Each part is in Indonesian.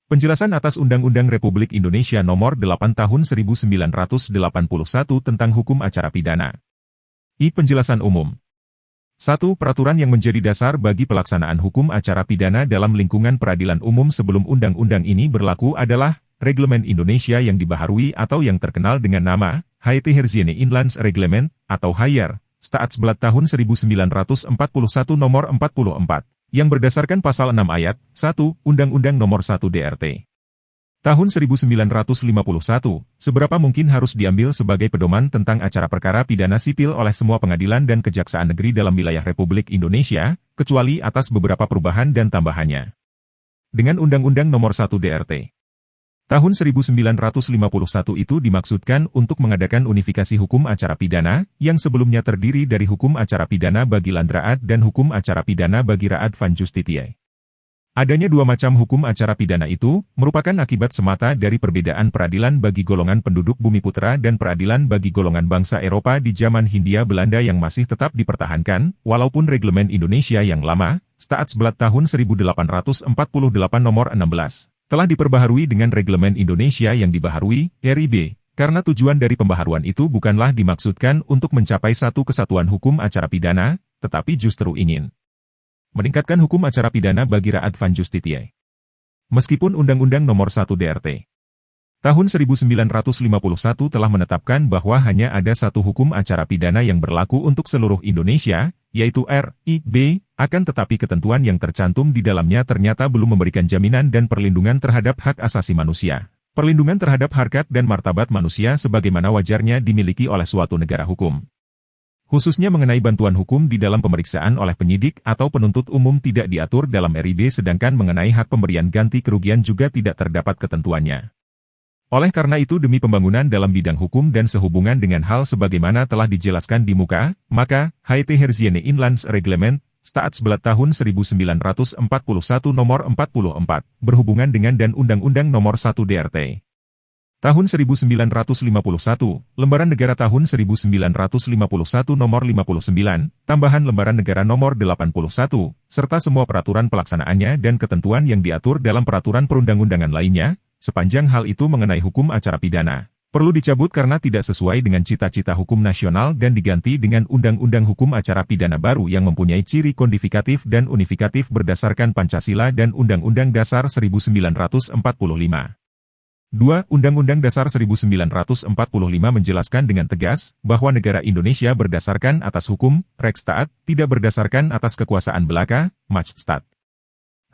Penjelasan atas Undang-Undang Republik Indonesia Nomor 8 Tahun 1981 tentang Hukum Acara Pidana. Penjelasan umum. 1. Peraturan yang menjadi dasar bagi pelaksanaan hukum acara pidana dalam lingkungan peradilan umum sebelum undang-undang ini berlaku adalah Reglemen Indonesia yang dibaharui atau yang terkenal dengan nama Het Herziene Inlands Reglement atau HAIR, Staatsblad tahun 1941 nomor 44. Yang berdasarkan pasal 6 ayat 1 Undang-Undang Nomor 1 DRT. Tahun 1951, seberapa mungkin harus diambil sebagai pedoman tentang acara perkara pidana sipil oleh semua pengadilan dan kejaksaan negeri dalam wilayah Republik Indonesia, kecuali atas beberapa perubahan dan tambahannya. Dengan Undang-Undang Nomor 1 DRT. Tahun 1951 itu dimaksudkan untuk mengadakan unifikasi hukum acara pidana, yang sebelumnya terdiri dari hukum acara pidana bagi landraat dan hukum acara pidana bagi raad van justitiae. Adanya dua macam hukum acara pidana itu, merupakan akibat semata dari perbedaan peradilan bagi golongan penduduk Bumiputra dan peradilan bagi golongan bangsa Eropa di zaman Hindia Belanda yang masih tetap dipertahankan, walaupun Reglemen Indonesia yang lama, Staatsblad tahun 1848 nomor 16. Telah diperbaharui dengan Reglemen Indonesia yang dibaharui, RIB, karena tujuan dari pembaharuan itu bukanlah dimaksudkan untuk mencapai satu kesatuan hukum acara pidana, tetapi justru ingin meningkatkan hukum acara pidana bagi raad van justitiae. Meskipun Undang-Undang Nomor 1 DRT tahun 1951 telah menetapkan bahwa hanya ada satu hukum acara pidana yang berlaku untuk seluruh Indonesia, yaitu RIB, akan tetapi ketentuan yang tercantum di dalamnya ternyata belum memberikan jaminan dan perlindungan terhadap hak asasi manusia, perlindungan terhadap harkat dan martabat manusia sebagaimana wajarnya dimiliki oleh suatu negara hukum. Khususnya mengenai bantuan hukum di dalam pemeriksaan oleh penyidik atau penuntut umum tidak diatur dalam RIB sedangkan mengenai hak pemberian ganti kerugian juga tidak terdapat ketentuannya. Oleh karena itu demi pembangunan dalam bidang hukum dan sehubungan dengan hal sebagaimana telah dijelaskan di muka, maka Het Herziene Inlands Reglement, Staatsblad tahun 1941 nomor 44, berhubungan dengan dan Undang-Undang Nomor 1 DRT. Tahun 1951, Lembaran Negara tahun 1951 nomor 59, tambahan Lembaran Negara nomor 81, serta semua peraturan pelaksanaannya dan ketentuan yang diatur dalam peraturan perundang-undangan lainnya, sepanjang hal itu mengenai hukum acara pidana, perlu dicabut karena tidak sesuai dengan cita-cita hukum nasional dan diganti dengan Undang-Undang Hukum Acara Pidana baru yang mempunyai ciri kodifikatif dan unifikatif berdasarkan Pancasila dan Undang-Undang Dasar 1945. 2. Undang-Undang Dasar 1945 menjelaskan dengan tegas bahwa negara Indonesia berdasarkan atas hukum, Rechtsstaat, tidak berdasarkan atas kekuasaan belaka, Machtsstaat.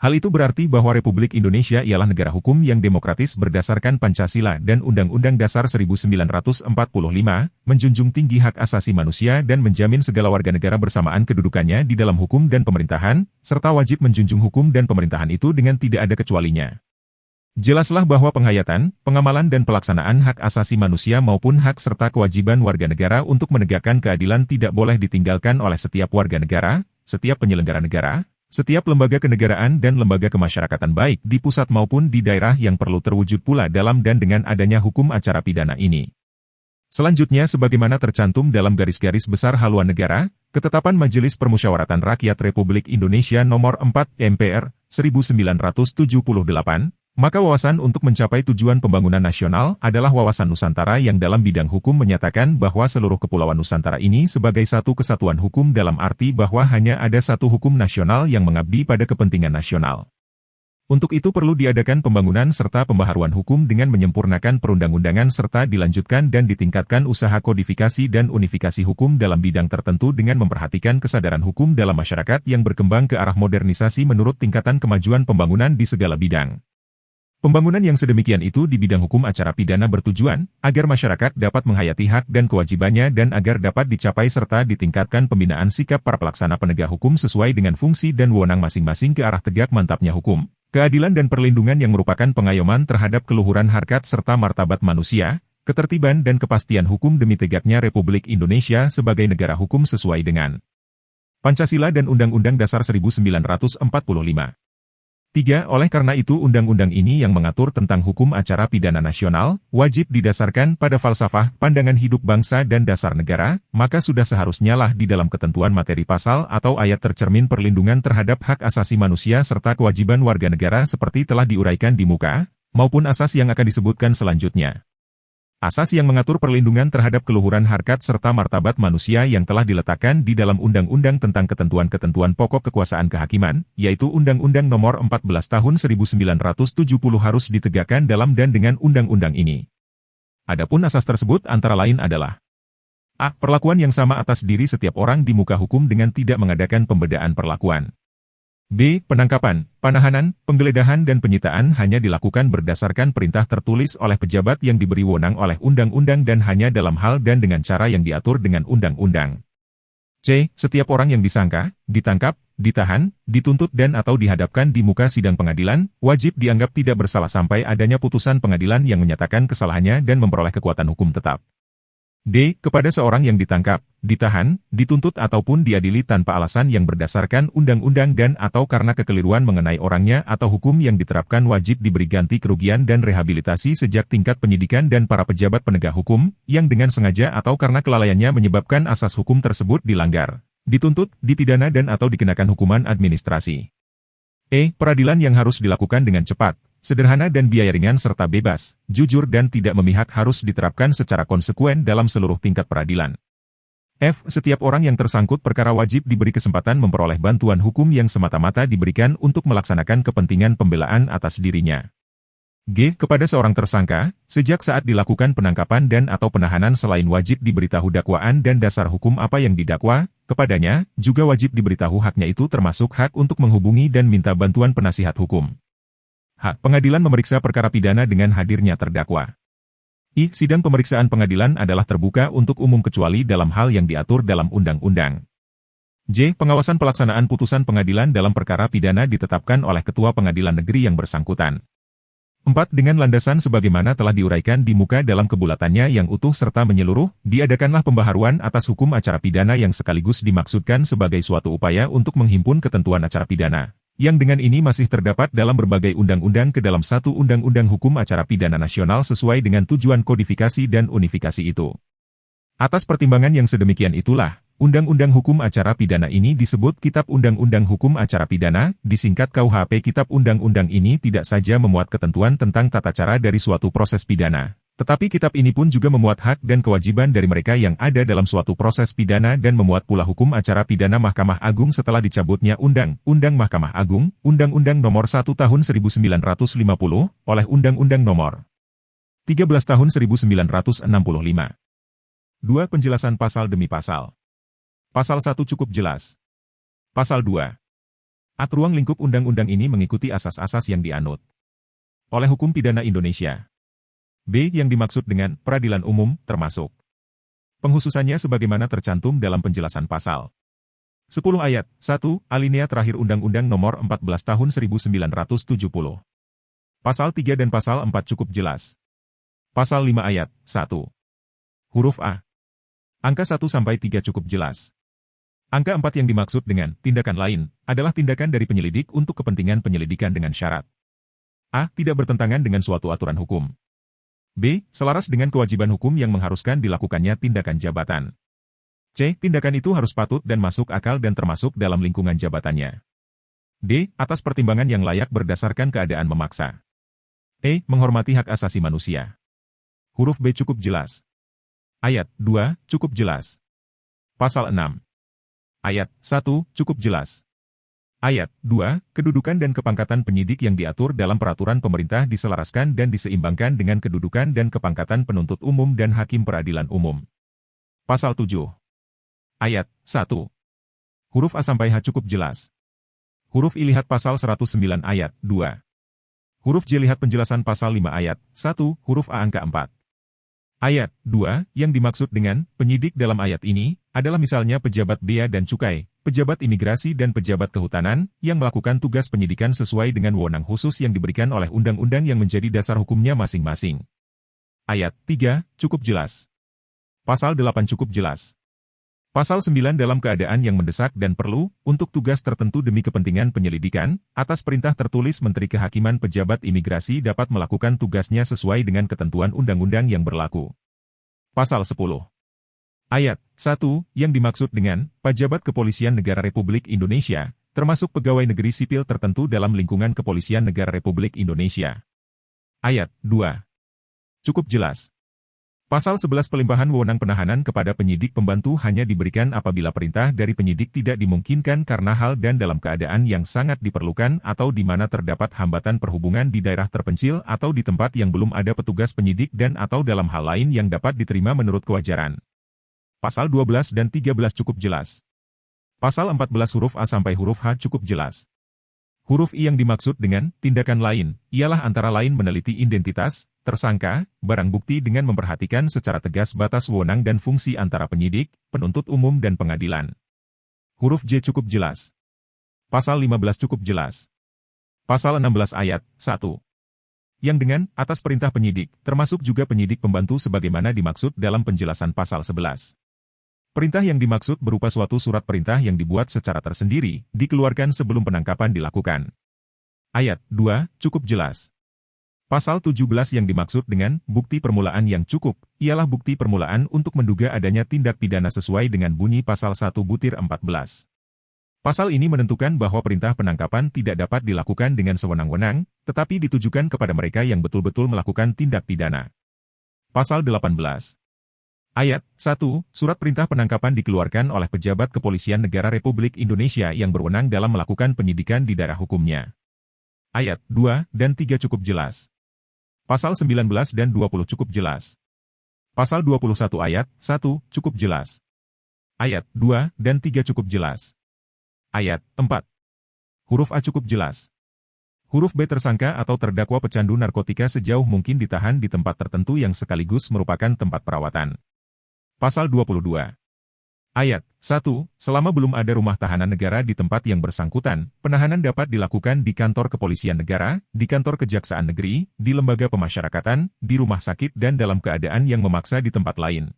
Hal itu berarti bahwa Republik Indonesia ialah negara hukum yang demokratis berdasarkan Pancasila dan Undang-Undang Dasar 1945, menjunjung tinggi hak asasi manusia dan menjamin segala warga negara bersamaan kedudukannya di dalam hukum dan pemerintahan, serta wajib menjunjung hukum dan pemerintahan itu dengan tidak ada kecualinya. Jelaslah bahwa penghayatan, pengamalan dan pelaksanaan hak asasi manusia maupun hak serta kewajiban warga negara untuk menegakkan keadilan tidak boleh ditinggalkan oleh setiap warga negara, setiap penyelenggara negara, setiap lembaga kenegaraan dan lembaga kemasyarakatan baik di pusat maupun di daerah yang perlu terwujud pula dalam dan dengan adanya hukum acara pidana ini. Selanjutnya sebagaimana tercantum dalam garis-garis besar haluan negara, Ketetapan Majelis Permusyawaratan Rakyat Republik Indonesia Nomor 4 MPR 1978, maka wawasan untuk mencapai tujuan pembangunan nasional adalah wawasan Nusantara yang dalam bidang hukum menyatakan bahwa seluruh kepulauan Nusantara ini sebagai satu kesatuan hukum dalam arti bahwa hanya ada satu hukum nasional yang mengabdi pada kepentingan nasional. Untuk itu perlu diadakan pembangunan serta pembaharuan hukum dengan menyempurnakan perundang-undangan serta dilanjutkan dan ditingkatkan usaha kodifikasi dan unifikasi hukum dalam bidang tertentu dengan memperhatikan kesadaran hukum dalam masyarakat yang berkembang ke arah modernisasi menurut tingkatan kemajuan pembangunan di segala bidang. Pembangunan yang sedemikian itu di bidang hukum acara pidana bertujuan agar masyarakat dapat menghayati hak dan kewajibannya dan agar dapat dicapai serta ditingkatkan pembinaan sikap para pelaksana penegak hukum sesuai dengan fungsi dan wewenang masing-masing ke arah tegak mantapnya hukum, keadilan dan perlindungan yang merupakan pengayoman terhadap keluhuran harkat serta martabat manusia, ketertiban dan kepastian hukum demi tegaknya Republik Indonesia sebagai negara hukum sesuai dengan Pancasila dan Undang-Undang Dasar 1945. 3. Oleh karena itu undang-undang ini yang mengatur tentang hukum acara pidana nasional, wajib didasarkan pada falsafah, pandangan hidup bangsa dan dasar negara, maka sudah seharusnya lah di dalam ketentuan materi pasal atau ayat tercermin perlindungan terhadap hak asasi manusia serta kewajiban warga negara seperti telah diuraikan di muka, maupun asas yang akan disebutkan selanjutnya. Asas yang mengatur perlindungan terhadap keluhuran harkat serta martabat manusia yang telah diletakkan di dalam Undang-Undang tentang ketentuan-ketentuan pokok kekuasaan kehakiman, yaitu Undang-Undang Nomor 14 Tahun 1970 harus ditegakkan dalam dan dengan undang-undang ini. Adapun asas tersebut antara lain adalah A. Perlakuan yang sama atas diri setiap orang di muka hukum dengan tidak mengadakan pembedaan perlakuan. B. Penangkapan, penahanan, penggeledahan dan penyitaan hanya dilakukan berdasarkan perintah tertulis oleh pejabat yang diberi wewenang oleh undang-undang dan hanya dalam hal dan dengan cara yang diatur dengan undang-undang. C. Setiap orang yang disangka, ditangkap, ditahan, dituntut dan atau dihadapkan di muka sidang pengadilan, wajib dianggap tidak bersalah sampai adanya putusan pengadilan yang menyatakan kesalahannya dan memperoleh kekuatan hukum tetap. D. Kepada seorang yang ditangkap, ditahan, dituntut ataupun diadili tanpa alasan yang berdasarkan undang-undang dan atau karena kekeliruan mengenai orangnya atau hukum yang diterapkan wajib diberi ganti kerugian dan rehabilitasi sejak tingkat penyidikan dan para pejabat penegak hukum, yang dengan sengaja atau karena kelalaiannya menyebabkan asas hukum tersebut dilanggar, dituntut, dipidana dan atau dikenakan hukuman administrasi. E. Peradilan yang harus dilakukan dengan cepat, sederhana dan biaya ringan serta bebas, jujur dan tidak memihak harus diterapkan secara konsekuen dalam seluruh tingkat peradilan. F. Setiap orang yang tersangkut perkara wajib diberi kesempatan memperoleh bantuan hukum yang semata-mata diberikan untuk melaksanakan kepentingan pembelaan atas dirinya. G. Kepada seorang tersangka, sejak saat dilakukan penangkapan dan atau penahanan selain wajib diberitahu dakwaan dan dasar hukum apa yang didakwa, kepadanya, juga wajib diberitahu haknya itu termasuk hak untuk menghubungi dan minta bantuan penasihat hukum. Hak pengadilan memeriksa perkara pidana dengan hadirnya terdakwa. I. Sidang pemeriksaan pengadilan adalah terbuka untuk umum kecuali dalam hal yang diatur dalam undang-undang. J. Pengawasan pelaksanaan putusan pengadilan dalam perkara pidana ditetapkan oleh Ketua Pengadilan Negeri yang bersangkutan. 4. Dengan landasan sebagaimana telah diuraikan di muka dalam kebulatannya yang utuh serta menyeluruh, diadakanlah pembaharuan atas hukum acara pidana yang sekaligus dimaksudkan sebagai suatu upaya untuk menghimpun ketentuan acara pidana, yang dengan ini masih terdapat dalam berbagai undang-undang ke dalam satu undang-undang hukum acara pidana nasional sesuai dengan tujuan kodifikasi dan unifikasi itu. Atas pertimbangan yang sedemikian itulah, Undang-Undang Hukum Acara Pidana ini disebut Kitab Undang-Undang Hukum Acara Pidana, disingkat KUHP. Kitab Undang-Undang ini tidak saja memuat ketentuan tentang tata cara dari suatu proses pidana, tetapi kitab ini pun juga memuat hak dan kewajiban dari mereka yang ada dalam suatu proses pidana dan memuat pula hukum acara pidana Mahkamah Agung setelah dicabutnya Undang-Undang Mahkamah Agung, Undang-Undang Nomor 1 Tahun 1950, oleh Undang-Undang Nomor 13 Tahun 1965. 2. Penjelasan pasal demi pasal. Pasal 1 cukup jelas. Pasal 2. Ruang lingkup undang-undang ini mengikuti asas-asas yang dianut oleh hukum pidana Indonesia. B. Yang dimaksud dengan peradilan umum, termasuk penghususannya sebagaimana tercantum dalam penjelasan pasal 10 ayat 1, alinea terakhir Undang-Undang Nomor 14 Tahun 1970. Pasal 3 dan Pasal 4 cukup jelas. Pasal 5 ayat 1. Huruf A. Angka 1-3 cukup jelas. Angka 4 yang dimaksud dengan tindakan lain adalah tindakan dari penyelidik untuk kepentingan penyelidikan dengan syarat A. Tidak bertentangan dengan suatu aturan hukum. B. Selaras dengan kewajiban hukum yang mengharuskan dilakukannya tindakan jabatan. C. Tindakan itu harus patut dan masuk akal dan termasuk dalam lingkungan jabatannya. D. Atas pertimbangan yang layak berdasarkan keadaan memaksa. E. Menghormati hak asasi manusia. Huruf B cukup jelas. Ayat 2 cukup jelas. Pasal 6. Ayat 1 cukup jelas. Ayat 2, kedudukan dan kepangkatan penyidik yang diatur dalam peraturan pemerintah diselaraskan dan diseimbangkan dengan kedudukan dan kepangkatan penuntut umum dan hakim peradilan umum. Pasal 7. Ayat 1. Huruf A sampai H cukup jelas. Huruf I lihat pasal 109 ayat 2. Huruf J lihat penjelasan pasal 5 ayat 1, huruf A angka 4. Ayat 2, yang dimaksud dengan penyidik dalam ayat ini, adalah misalnya pejabat bea dan cukai, pejabat imigrasi dan pejabat kehutanan, yang melakukan tugas penyidikan sesuai dengan wewenang khusus yang diberikan oleh undang-undang yang menjadi dasar hukumnya masing-masing. Ayat 3, cukup jelas. Pasal 8 cukup jelas. Pasal 9 dalam keadaan yang mendesak dan perlu, untuk tugas tertentu demi kepentingan penyelidikan, atas perintah tertulis Menteri Kehakiman pejabat imigrasi dapat melakukan tugasnya sesuai dengan ketentuan undang-undang yang berlaku. Pasal 10. Ayat 1, yang dimaksud dengan pejabat kepolisian negara Republik Indonesia, termasuk pegawai negeri sipil tertentu dalam lingkungan kepolisian negara Republik Indonesia. Ayat 2. Cukup jelas. Pasal 11 pelimpahan wewenang penahanan kepada penyidik pembantu hanya diberikan apabila perintah dari penyidik tidak dimungkinkan karena hal dan dalam keadaan yang sangat diperlukan atau di mana terdapat hambatan perhubungan di daerah terpencil atau di tempat yang belum ada petugas penyidik dan atau dalam hal lain yang dapat diterima menurut kewajaran. Pasal 12 dan 13 cukup jelas. Pasal 14 huruf A sampai huruf H cukup jelas. Huruf I yang dimaksud dengan tindakan lain, ialah antara lain meneliti identitas, tersangka, barang bukti dengan memperhatikan secara tegas batas wewenang dan fungsi antara penyidik, penuntut umum dan pengadilan. Huruf J cukup jelas. Pasal 15 cukup jelas. Pasal 16 ayat 1. Yang dengan atas perintah penyidik, termasuk juga penyidik pembantu sebagaimana dimaksud dalam penjelasan pasal 11. Perintah yang dimaksud berupa suatu surat perintah yang dibuat secara tersendiri, dikeluarkan sebelum penangkapan dilakukan. Ayat 2, cukup jelas. Pasal 17 yang dimaksud dengan bukti permulaan yang cukup, ialah bukti permulaan untuk menduga adanya tindak pidana sesuai dengan bunyi pasal 1/14. Pasal ini menentukan bahwa perintah penangkapan tidak dapat dilakukan dengan sewenang-wenang, tetapi ditujukan kepada mereka yang betul-betul melakukan tindak pidana. Pasal 18. Ayat 1, surat perintah penangkapan dikeluarkan oleh pejabat kepolisian negara Republik Indonesia yang berwenang dalam melakukan penyidikan di daerah hukumnya. Ayat 2 dan 3 cukup jelas. Pasal 19 dan 20 cukup jelas. Pasal 21 ayat 1 cukup jelas. Ayat 2 dan 3 cukup jelas. Ayat 4. Huruf A cukup jelas. Huruf B tersangka atau terdakwa pecandu narkotika sejauh mungkin ditahan di tempat tertentu yang sekaligus merupakan tempat perawatan. Pasal 22. Ayat 1, selama belum ada rumah tahanan negara di tempat yang bersangkutan, penahanan dapat dilakukan di kantor kepolisian negara, di kantor kejaksaan negeri, di lembaga pemasyarakatan, di rumah sakit dan dalam keadaan yang memaksa di tempat lain.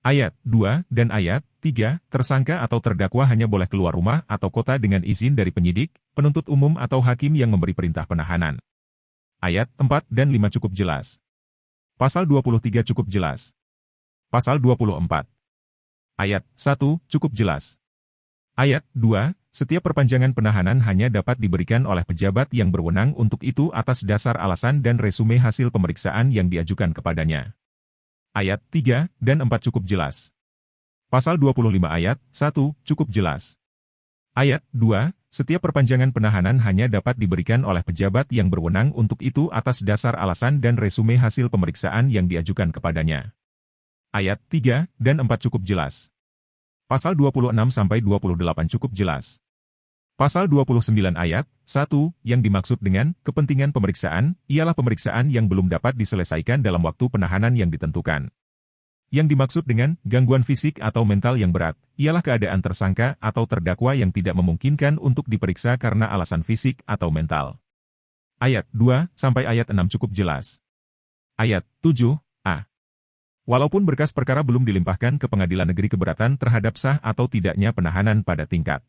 Ayat 2 dan ayat 3, tersangka atau terdakwa hanya boleh keluar rumah atau kota dengan izin dari penyidik, penuntut umum atau hakim yang memberi perintah penahanan. Ayat 4 dan 5 cukup jelas. Pasal 23 cukup jelas. Pasal 24. Ayat 1 cukup jelas. Ayat 2, setiap perpanjangan penahanan hanya dapat diberikan oleh pejabat yang berwenang untuk itu atas dasar alasan dan resume hasil pemeriksaan yang diajukan kepadanya. Ayat 3 dan 4 cukup jelas. Pasal 25 ayat 1 cukup jelas. Ayat 2, setiap perpanjangan penahanan hanya dapat diberikan oleh pejabat yang berwenang untuk itu atas dasar alasan dan resume hasil pemeriksaan yang diajukan kepadanya. Ayat 3 dan 4 cukup jelas. Pasal 26 sampai 28 cukup jelas. Pasal 29 ayat 1 yang dimaksud dengan kepentingan pemeriksaan ialah pemeriksaan yang belum dapat diselesaikan dalam waktu penahanan yang ditentukan. Yang dimaksud dengan gangguan fisik atau mental yang berat ialah keadaan tersangka atau terdakwa yang tidak memungkinkan untuk diperiksa karena alasan fisik atau mental. Ayat 2 sampai ayat 6 cukup jelas. Ayat 7 a. Walaupun berkas perkara belum dilimpahkan ke Pengadilan Negeri keberatan terhadap sah atau tidaknya penahanan pada tingkat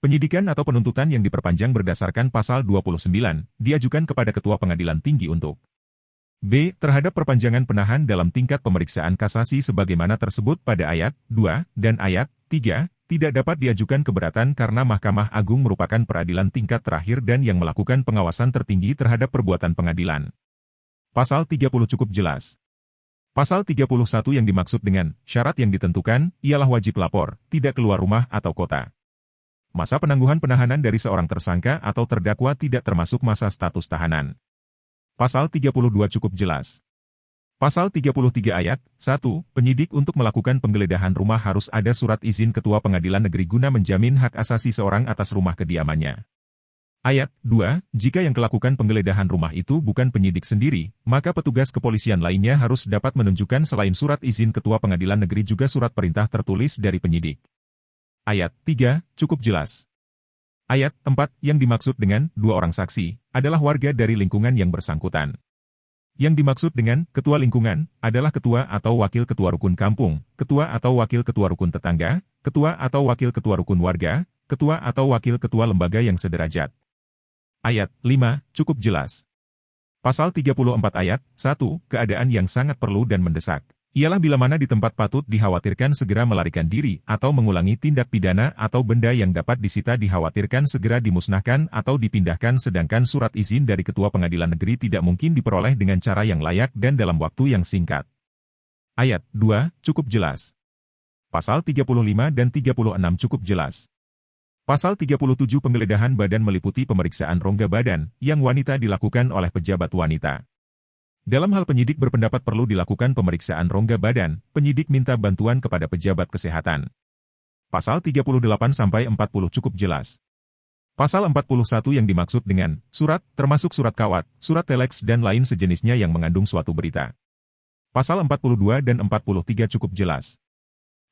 penyidikan atau penuntutan yang diperpanjang berdasarkan pasal 29, diajukan kepada Ketua Pengadilan Tinggi untuk b. terhadap perpanjangan penahan dalam tingkat pemeriksaan kasasi sebagaimana tersebut pada ayat 2 dan ayat 3, tidak dapat diajukan keberatan karena Mahkamah Agung merupakan peradilan tingkat terakhir dan yang melakukan pengawasan tertinggi terhadap perbuatan pengadilan. Pasal 30 cukup jelas. Pasal 31 yang dimaksud dengan syarat yang ditentukan ialah wajib lapor, tidak keluar rumah atau kota. Masa penangguhan penahanan dari seorang tersangka atau terdakwa tidak termasuk masa status tahanan. Pasal 32 cukup jelas. Pasal 33 ayat 1, penyidik untuk melakukan penggeledahan rumah harus ada surat izin Ketua Pengadilan Negeri guna menjamin hak asasi seorang atas rumah kediamannya. Ayat 2, jika yang melakukan penggeledahan rumah itu bukan penyidik sendiri, maka petugas kepolisian lainnya harus dapat menunjukkan selain surat izin Ketua Pengadilan Negeri juga surat perintah tertulis dari penyidik. Ayat 3, cukup jelas. Ayat 4, yang dimaksud dengan dua orang saksi, adalah warga dari lingkungan yang bersangkutan. Yang dimaksud dengan ketua lingkungan adalah ketua atau wakil ketua rukun kampung, ketua atau wakil ketua rukun tetangga, ketua atau wakil ketua rukun warga, ketua atau wakil ketua lembaga yang sederajat. Ayat 5 cukup jelas. Pasal 34 ayat 1, keadaan yang sangat perlu dan mendesak ialah bila mana di tempat patut dikhawatirkan segera melarikan diri atau mengulangi tindak pidana atau benda yang dapat disita dikhawatirkan segera dimusnahkan atau dipindahkan sedangkan surat izin dari Ketua Pengadilan Negeri tidak mungkin diperoleh dengan cara yang layak dan dalam waktu yang singkat. Ayat 2 cukup jelas. Pasal 35 dan 36 cukup jelas. Pasal 37 penggeledahan badan meliputi pemeriksaan rongga badan yang wanita dilakukan oleh pejabat wanita. Dalam hal penyidik berpendapat perlu dilakukan pemeriksaan rongga badan, penyidik minta bantuan kepada pejabat kesehatan. Pasal 38-40 cukup jelas. Pasal 41 yang dimaksud dengan surat, termasuk surat kawat, surat telex dan lain sejenisnya yang mengandung suatu berita. Pasal 42 dan 43 cukup jelas.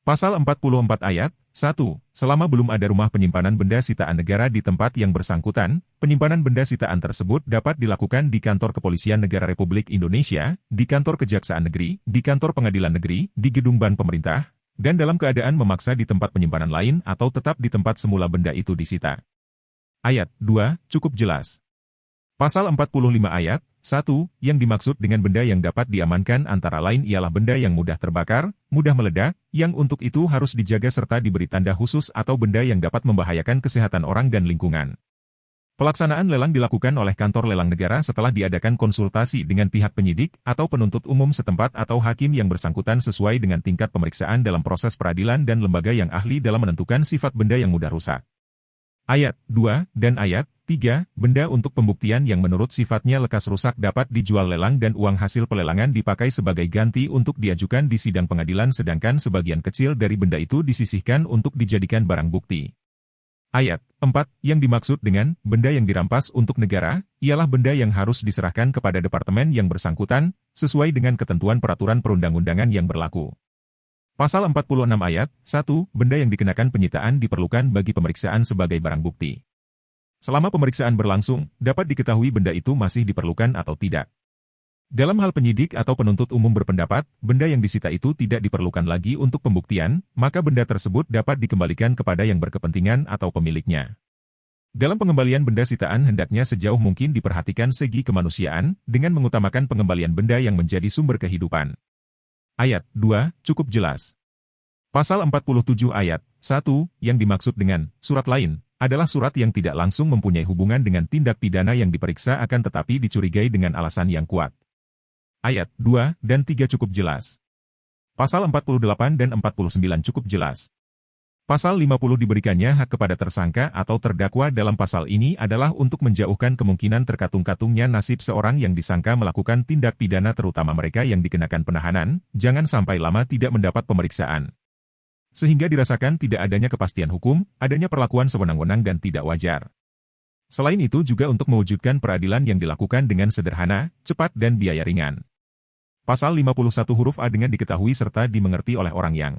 Pasal 44 ayat 1. Selama belum ada rumah penyimpanan benda sitaan negara di tempat yang bersangkutan, penyimpanan benda sitaan tersebut dapat dilakukan di kantor Kepolisian Negara Republik Indonesia, di kantor Kejaksaan Negeri, di kantor Pengadilan Negeri, di gedung bank pemerintah, dan dalam keadaan memaksa di tempat penyimpanan lain atau tetap di tempat semula benda itu disita. Ayat 2 cukup jelas. Pasal 45 ayat 1, yang dimaksud dengan benda yang dapat diamankan antara lain ialah benda yang mudah terbakar, mudah meledak, yang untuk itu harus dijaga serta diberi tanda khusus atau benda yang dapat membahayakan kesehatan orang dan lingkungan. Pelaksanaan lelang dilakukan oleh kantor lelang negara setelah diadakan konsultasi dengan pihak penyidik atau penuntut umum setempat atau hakim yang bersangkutan sesuai dengan tingkat pemeriksaan dalam proses peradilan dan lembaga yang ahli dalam menentukan sifat benda yang mudah rusak. Ayat 2 dan ayat 3, benda untuk pembuktian yang menurut sifatnya lekas rusak dapat dijual lelang dan uang hasil pelelangan dipakai sebagai ganti untuk diajukan di sidang pengadilan sedangkan sebagian kecil dari benda itu disisihkan untuk dijadikan barang bukti. Ayat 4, yang dimaksud dengan benda yang dirampas untuk negara, ialah benda yang harus diserahkan kepada departemen yang bersangkutan, sesuai dengan ketentuan peraturan perundang-undangan yang berlaku. Pasal 46 ayat 1, benda yang dikenakan penyitaan diperlukan bagi pemeriksaan sebagai barang bukti. Selama pemeriksaan berlangsung, dapat diketahui benda itu masih diperlukan atau tidak. Dalam hal penyidik atau penuntut umum berpendapat, benda yang disita itu tidak diperlukan lagi untuk pembuktian, maka benda tersebut dapat dikembalikan kepada yang berkepentingan atau pemiliknya. Dalam pengembalian benda sitaan hendaknya sejauh mungkin diperhatikan segi kemanusiaan, dengan mengutamakan pengembalian benda yang menjadi sumber kehidupan. Ayat 2 cukup jelas. Pasal 47 ayat 1, yang dimaksud dengan surat lain, adalah surat yang tidak langsung mempunyai hubungan dengan tindak pidana yang diperiksa akan tetapi dicurigai dengan alasan yang kuat. Ayat 2 dan 3 cukup jelas. Pasal 48 dan 49 cukup jelas. Pasal 50 diberikannya hak kepada tersangka atau terdakwa dalam pasal ini adalah untuk menjauhkan kemungkinan terkatung-katungnya nasib seorang yang disangka melakukan tindak pidana terutama mereka yang dikenakan penahanan, jangan sampai lama tidak mendapat pemeriksaan. Sehingga dirasakan tidak adanya kepastian hukum, adanya perlakuan sewenang-wenang dan tidak wajar. Selain itu juga untuk mewujudkan peradilan yang dilakukan dengan sederhana, cepat dan biaya ringan. Pasal 51 huruf A dengan diketahui serta dimengerti oleh orang yang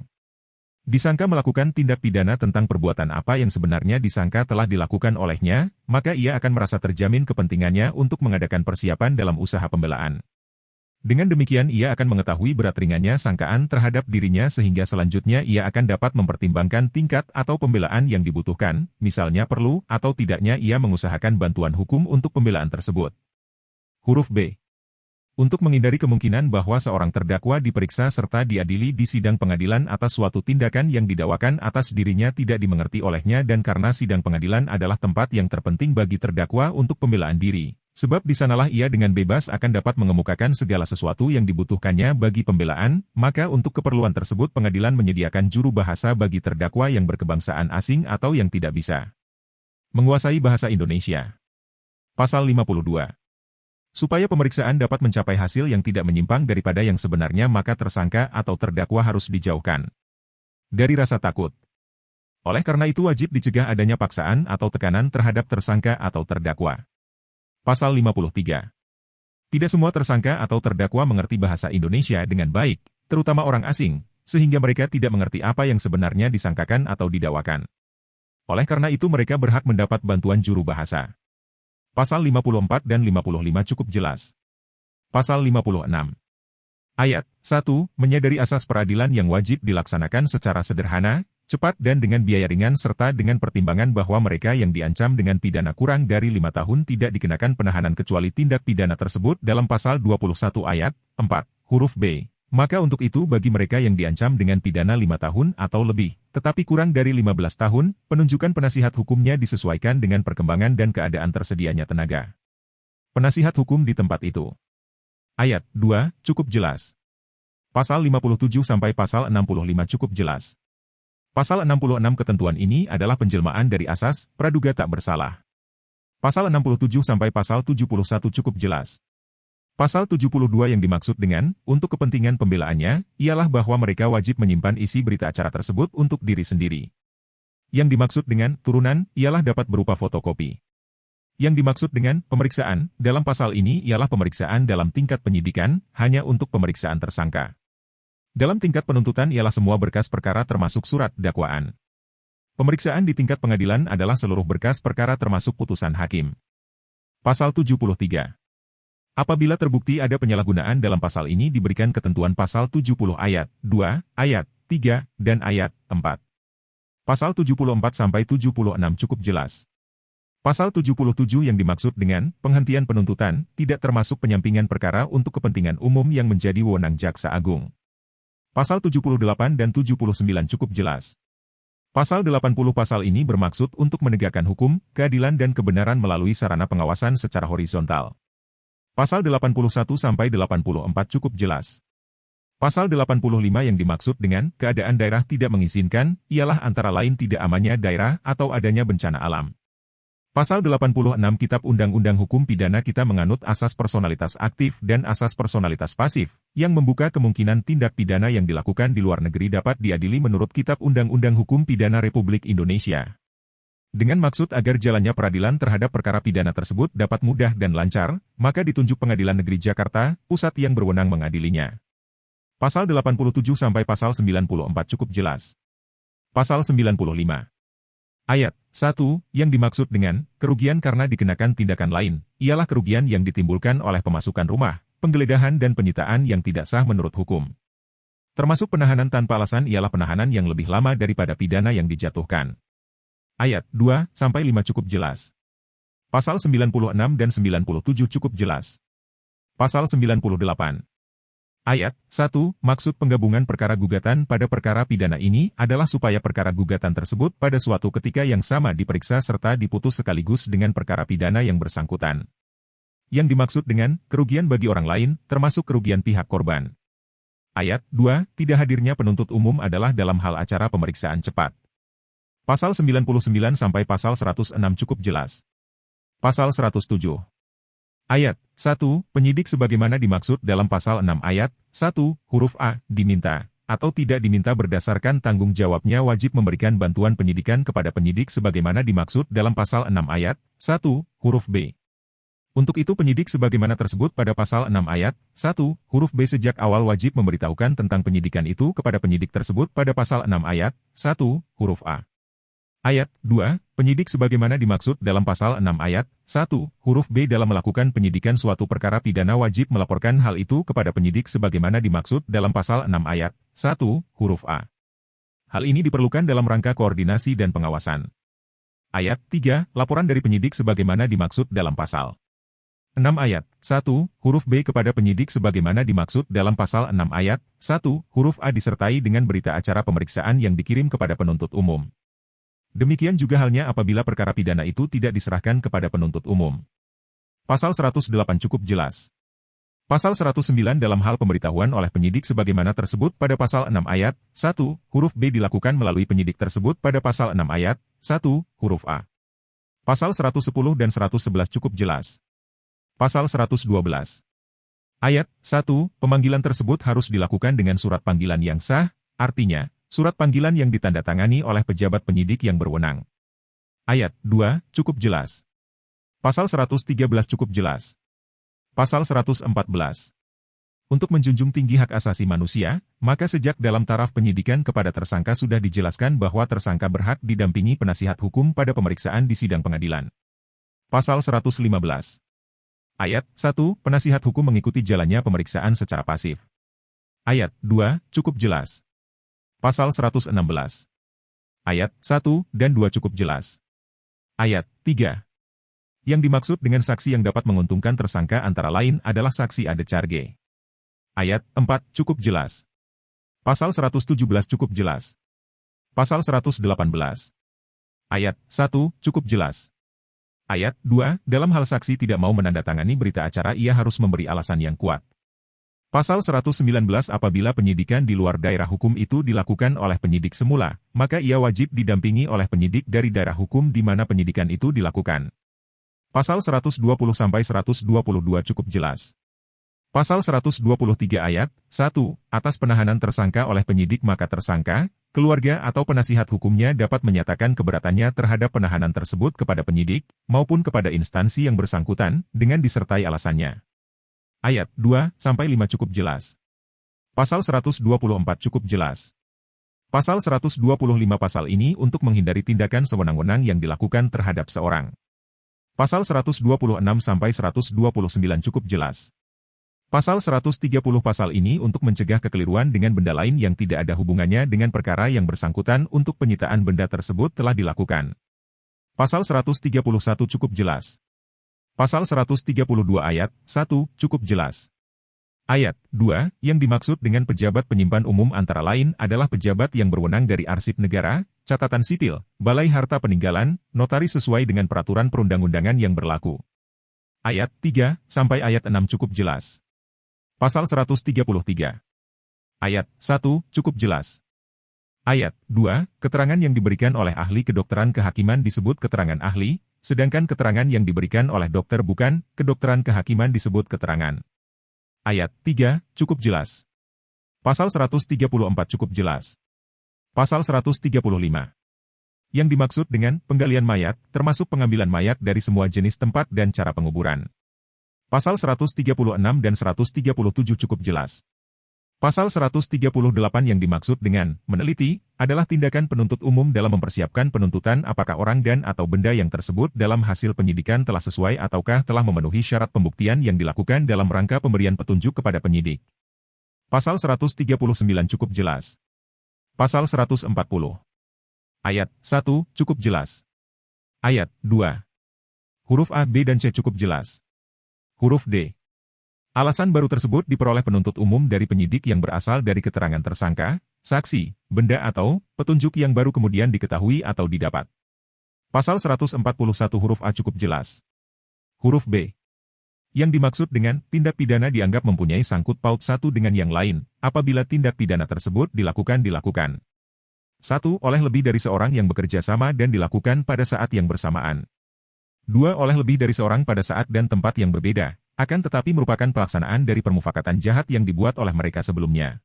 disangka melakukan tindak pidana tentang perbuatan apa yang sebenarnya disangka telah dilakukan olehnya, maka ia akan merasa terjamin kepentingannya untuk mengadakan persiapan dalam usaha pembelaan. Dengan demikian ia akan mengetahui berat ringannya sangkaan terhadap dirinya sehingga selanjutnya ia akan dapat mempertimbangkan tingkat atau pembelaan yang dibutuhkan, misalnya perlu atau tidaknya ia mengusahakan bantuan hukum untuk pembelaan tersebut. Huruf B. Untuk menghindari kemungkinan bahwa seorang terdakwa diperiksa serta diadili di sidang pengadilan atas suatu tindakan yang didakwakan atas dirinya tidak dimengerti olehnya dan karena sidang pengadilan adalah tempat yang terpenting bagi terdakwa untuk pembelaan diri. Sebab di sanalah ia dengan bebas akan dapat mengemukakan segala sesuatu yang dibutuhkannya bagi pembelaan, maka untuk keperluan tersebut pengadilan menyediakan juru bahasa bagi terdakwa yang berkebangsaan asing atau yang tidak bisa menguasai bahasa Indonesia. Pasal 52. Supaya pemeriksaan dapat mencapai hasil yang tidak menyimpang daripada yang sebenarnya maka tersangka atau terdakwa harus dijauhkan dari rasa takut. Oleh karena itu wajib dicegah adanya paksaan atau tekanan terhadap tersangka atau terdakwa. Pasal 53. Tidak semua tersangka atau terdakwa mengerti bahasa Indonesia dengan baik, terutama orang asing, sehingga mereka tidak mengerti apa yang sebenarnya disangkakan atau didakwakan. Oleh karena itu mereka berhak mendapat bantuan juru bahasa. Pasal 54 dan 55 cukup jelas. Pasal 56. Ayat 1. Menyadari asas peradilan yang wajib dilaksanakan secara sederhana, cepat dan dengan biaya ringan serta dengan pertimbangan bahwa mereka yang diancam dengan pidana kurang dari 5 tahun tidak dikenakan penahanan kecuali tindak pidana tersebut dalam pasal 21 ayat 4, huruf B. Maka untuk itu bagi mereka yang diancam dengan pidana 5 tahun atau lebih, tetapi kurang dari 15 tahun, penunjukan penasihat hukumnya disesuaikan dengan perkembangan dan keadaan tersedianya tenaga penasihat hukum di tempat itu. Ayat 2, cukup jelas. Pasal 57 sampai pasal 65 cukup jelas. Pasal 66 ketentuan ini adalah penjelmaan dari asas praduga tak bersalah. Pasal 67 sampai pasal 71 cukup jelas. Pasal 72 yang dimaksud dengan, untuk kepentingan pembelaannya, ialah bahwa mereka wajib menyimpan isi berita acara tersebut untuk diri sendiri. Yang dimaksud dengan turunan, ialah dapat berupa fotokopi. Yang dimaksud dengan pemeriksaan dalam pasal ini ialah pemeriksaan dalam tingkat penyidikan, hanya untuk pemeriksaan tersangka. Dalam tingkat penuntutan ialah semua berkas perkara termasuk surat dakwaan. Pemeriksaan di tingkat pengadilan adalah seluruh berkas perkara termasuk putusan hakim. Pasal 73. Apabila terbukti ada penyalahgunaan dalam pasal ini diberikan ketentuan pasal 70 ayat 2, ayat 3, dan ayat 4. Pasal 74 sampai 76 cukup jelas. Pasal 77 yang dimaksud dengan penghentian penuntutan tidak termasuk penyampingan perkara untuk kepentingan umum yang menjadi wewenang Jaksa Agung. Pasal 78 dan 79 cukup jelas. Pasal 80 pasal ini bermaksud untuk menegakkan hukum, keadilan dan kebenaran melalui sarana pengawasan secara horizontal. Pasal 81 sampai 84 cukup jelas. Pasal 85 yang dimaksud dengan keadaan daerah tidak mengizinkan ialah antara lain tidak amannya daerah atau adanya bencana alam. Pasal 86 Kitab Undang-Undang Hukum Pidana kita menganut asas personalitas aktif dan asas personalitas pasif, yang membuka kemungkinan tindak pidana yang dilakukan di luar negeri dapat diadili menurut Kitab Undang-Undang Hukum Pidana Republik Indonesia. Dengan maksud agar jalannya peradilan terhadap perkara pidana tersebut dapat mudah dan lancar, maka ditunjuk Pengadilan Negeri Jakarta, Pusat yang berwenang mengadilinya. Pasal 87 sampai pasal 94 cukup jelas. Pasal 95. Ayat 1, yang dimaksud dengan kerugian karena dikenakan tindakan lain, ialah kerugian yang ditimbulkan oleh pemasukan rumah, penggeledahan dan penyitaan yang tidak sah menurut hukum. Termasuk penahanan tanpa alasan ialah penahanan yang lebih lama daripada pidana yang dijatuhkan. Ayat 2 sampai 5 cukup jelas. Pasal 96 dan 97 cukup jelas. Pasal 98. Ayat 1, maksud penggabungan perkara gugatan pada perkara pidana ini adalah supaya perkara gugatan tersebut pada suatu ketika yang sama diperiksa serta diputus sekaligus dengan perkara pidana yang bersangkutan. Yang dimaksud dengan kerugian bagi orang lain, termasuk kerugian pihak korban. Ayat 2, tidak hadirnya penuntut umum adalah dalam hal acara pemeriksaan cepat. Pasal 99 sampai pasal 106 cukup jelas. Pasal 107. Ayat 1, penyidik sebagaimana dimaksud dalam pasal 6 ayat 1, huruf A, diminta, atau tidak diminta berdasarkan tanggung jawabnya wajib memberikan bantuan penyidikan kepada penyidik sebagaimana dimaksud dalam pasal 6 ayat 1, huruf B. Untuk itu penyidik sebagaimana tersebut pada pasal 6 ayat 1, huruf B sejak awal wajib memberitahukan tentang penyidikan itu kepada penyidik tersebut pada pasal 6 ayat 1, huruf A. Ayat 2, penyidik sebagaimana dimaksud dalam pasal 6 ayat 1, huruf B dalam melakukan penyidikan suatu perkara pidana wajib melaporkan hal itu kepada penyidik sebagaimana dimaksud dalam pasal 6 ayat 1, huruf A. Hal ini diperlukan dalam rangka koordinasi dan pengawasan. Ayat 3, laporan dari penyidik sebagaimana dimaksud dalam pasal 6 ayat 1, huruf B kepada penyidik sebagaimana dimaksud dalam pasal 6 ayat 1, huruf A disertai dengan berita acara pemeriksaan yang dikirim kepada penuntut umum. Demikian juga halnya apabila perkara pidana itu tidak diserahkan kepada penuntut umum. Pasal 108 cukup jelas. Pasal 109 dalam hal pemberitahuan oleh penyidik sebagaimana tersebut pada pasal 6 ayat 1, huruf B dilakukan melalui penyidik tersebut pada pasal 6 ayat 1, huruf A. Pasal 110 dan 111 cukup jelas. Pasal 112. Ayat 1, pemanggilan tersebut harus dilakukan dengan surat panggilan yang sah, artinya, surat panggilan yang ditandatangani oleh pejabat penyidik yang berwenang. Ayat 2, cukup jelas. Pasal 113 cukup jelas. Pasal 114. Untuk menjunjung tinggi hak asasi manusia, maka sejak dalam taraf penyidikan kepada tersangka sudah dijelaskan bahwa tersangka berhak didampingi penasihat hukum pada pemeriksaan di sidang pengadilan. Pasal 115. Ayat 1. Penasihat hukum mengikuti jalannya pemeriksaan secara pasif. Ayat 2. Cukup jelas. Pasal 116. Ayat 1 dan 2 cukup jelas. Ayat 3. Yang dimaksud dengan saksi yang dapat menguntungkan tersangka antara lain adalah saksi ade charge. Ayat 4 cukup jelas. Pasal 117 cukup jelas. Pasal 118. Ayat 1 cukup jelas. Ayat 2, dalam hal saksi tidak mau menandatangani berita acara ia harus memberi alasan yang kuat. Pasal 119 apabila penyidikan di luar daerah hukum itu dilakukan oleh penyidik semula, maka ia wajib didampingi oleh penyidik dari daerah hukum di mana penyidikan itu dilakukan. Pasal 120-122 cukup jelas. Pasal 123 ayat 1, atas penahanan tersangka oleh penyidik maka tersangka, keluarga atau penasihat hukumnya dapat menyatakan keberatannya terhadap penahanan tersebut kepada penyidik, maupun kepada instansi yang bersangkutan, dengan disertai alasannya. Ayat 2-5 cukup jelas. Pasal 124 cukup jelas. Pasal 125 pasal ini untuk menghindari tindakan sewenang-wenang yang dilakukan terhadap seorang. Pasal 126-129 cukup jelas. Pasal 130 pasal ini untuk mencegah kekeliruan dengan benda lain yang tidak ada hubungannya dengan perkara yang bersangkutan untuk penyitaan benda tersebut telah dilakukan. Pasal 131 cukup jelas. Pasal 132 ayat 1 cukup jelas. Ayat 2, yang dimaksud dengan pejabat penyimpan umum antara lain adalah pejabat yang berwenang dari arsip negara, catatan sipil, balai harta peninggalan, notaris sesuai dengan peraturan perundang-undangan yang berlaku. Ayat 3 sampai ayat 6 cukup jelas. Pasal 133. Ayat 1 cukup jelas. Ayat 2, keterangan yang diberikan oleh ahli kedokteran kehakiman disebut keterangan ahli, sedangkan keterangan yang diberikan oleh dokter bukan kedokteran kehakiman disebut keterangan. Ayat 3 cukup jelas. Pasal 134 cukup jelas. Pasal 135. Yang dimaksud dengan penggalian mayat, termasuk pengambilan mayat dari semua jenis tempat dan cara penguburan. Pasal 136 dan 137 cukup jelas. Pasal 138 yang dimaksud dengan meneliti adalah tindakan penuntut umum dalam mempersiapkan penuntutan apakah orang dan atau benda yang tersebut dalam hasil penyidikan telah sesuai ataukah telah memenuhi syarat pembuktian yang dilakukan dalam rangka pemberian petunjuk kepada penyidik. Pasal 139 cukup jelas. Pasal 140. Ayat 1 cukup jelas. Ayat 2. Huruf A, B dan C cukup jelas. Huruf D. Alasan baru tersebut diperoleh penuntut umum dari penyidik yang berasal dari keterangan tersangka, saksi, benda atau petunjuk yang baru kemudian diketahui atau didapat. Pasal 141 huruf A cukup jelas. Huruf B. Yang dimaksud dengan tindak pidana dianggap mempunyai sangkut paut satu dengan yang lain, apabila tindak pidana tersebut dilakukan. 1. Oleh lebih dari seorang yang bekerja sama dan dilakukan pada saat yang bersamaan. 2. Oleh lebih dari seorang pada saat dan tempat yang berbeda, akan tetapi merupakan pelaksanaan dari permufakatan jahat yang dibuat oleh mereka sebelumnya.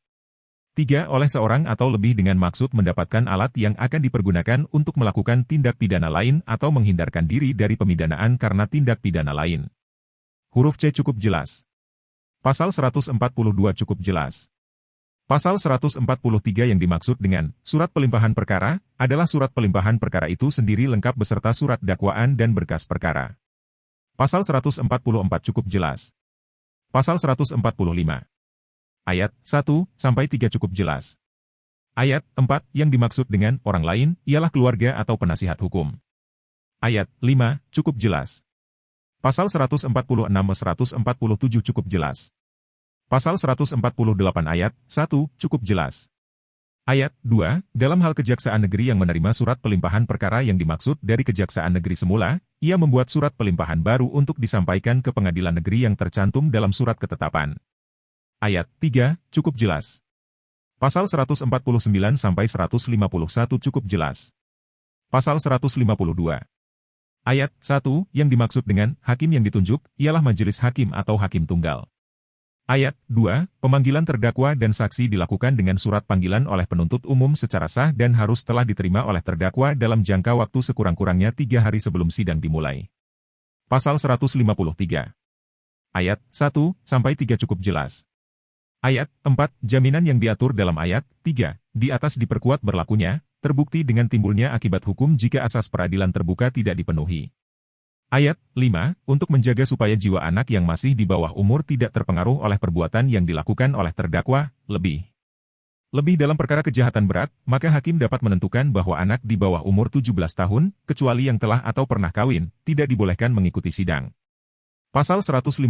3. Oleh seorang atau lebih dengan maksud mendapatkan alat yang akan dipergunakan untuk melakukan tindak pidana lain atau menghindarkan diri dari pemidanaan karena tindak pidana lain. Huruf C cukup jelas. Pasal 142 cukup jelas. Pasal 143 yang dimaksud dengan surat pelimpahan perkara adalah surat pelimpahan perkara itu sendiri lengkap beserta surat dakwaan dan berkas perkara. Pasal 144 cukup jelas. Pasal 145. Ayat 1 sampai 3 cukup jelas. Ayat 4 yang dimaksud dengan orang lain ialah keluarga atau penasihat hukum. Ayat 5 cukup jelas. Pasal 146-147 cukup jelas. Pasal 148 ayat 1 cukup jelas. Ayat 2, dalam hal kejaksaan negeri yang menerima surat pelimpahan perkara yang dimaksud dari kejaksaan negeri semula, ia membuat surat pelimpahan baru untuk disampaikan ke pengadilan negeri yang tercantum dalam surat ketetapan. Ayat 3 cukup jelas. Pasal 149-151 cukup jelas. Pasal 152. Ayat 1 yang dimaksud dengan hakim yang ditunjuk ialah majelis hakim atau hakim tunggal. Ayat 2, pemanggilan terdakwa dan saksi dilakukan dengan surat panggilan oleh penuntut umum secara sah dan harus telah diterima oleh terdakwa dalam jangka waktu sekurang-kurangnya 3 hari sebelum sidang dimulai. Pasal 153. Ayat 1 sampai 3 cukup jelas. Ayat 4, jaminan yang diatur dalam ayat 3 di atas diperkuat berlakunya, terbukti dengan timbulnya akibat hukum jika asas peradilan terbuka tidak dipenuhi. Ayat 5, untuk menjaga supaya jiwa anak yang masih di bawah umur tidak terpengaruh oleh perbuatan yang dilakukan oleh terdakwa, lebih dalam perkara kejahatan berat, maka hakim dapat menentukan bahwa anak di bawah umur 17 tahun, kecuali yang telah atau pernah kawin, tidak dibolehkan mengikuti sidang. Pasal 154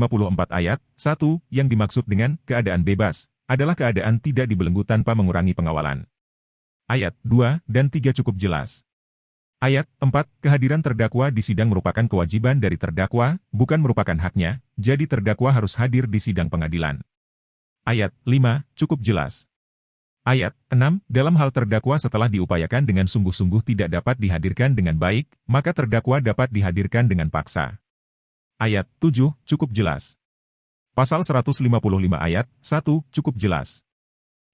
ayat 1, yang dimaksud dengan keadaan bebas, adalah keadaan tidak dibelenggu tanpa mengurangi pengawalan. Ayat 2 dan 3 cukup jelas. Ayat 4, kehadiran terdakwa di sidang merupakan kewajiban dari terdakwa, bukan merupakan haknya, jadi terdakwa harus hadir di sidang pengadilan. Ayat 5, cukup jelas. Ayat 6, dalam hal terdakwa setelah diupayakan dengan sungguh-sungguh tidak dapat dihadirkan dengan baik, maka terdakwa dapat dihadirkan dengan paksa. Ayat 7, cukup jelas. Pasal 155 ayat 1, cukup jelas.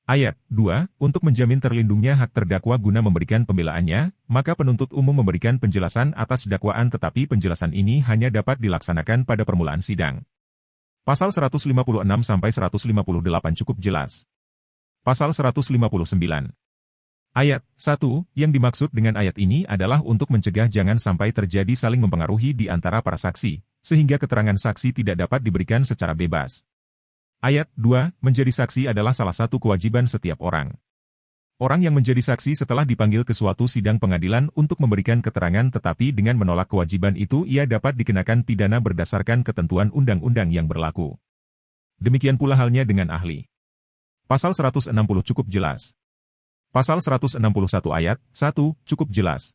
Ayat 2, untuk menjamin terlindungnya hak terdakwa guna memberikan pembelaannya, maka penuntut umum memberikan penjelasan atas dakwaan tetapi penjelasan ini hanya dapat dilaksanakan pada permulaan sidang. Pasal 156-158 cukup jelas. Pasal 159. Ayat 1, yang dimaksud dengan ayat ini adalah untuk mencegah jangan sampai terjadi saling mempengaruhi di antara para saksi, sehingga keterangan saksi tidak dapat diberikan secara bebas. Ayat 2, menjadi saksi adalah salah satu kewajiban setiap orang. Orang yang menjadi saksi setelah dipanggil ke suatu sidang pengadilan untuk memberikan keterangan tetapi dengan menolak kewajiban itu ia dapat dikenakan pidana berdasarkan ketentuan undang-undang yang berlaku. Demikian pula halnya dengan ahli. Pasal 160 cukup jelas. Pasal 161 ayat 1 cukup jelas.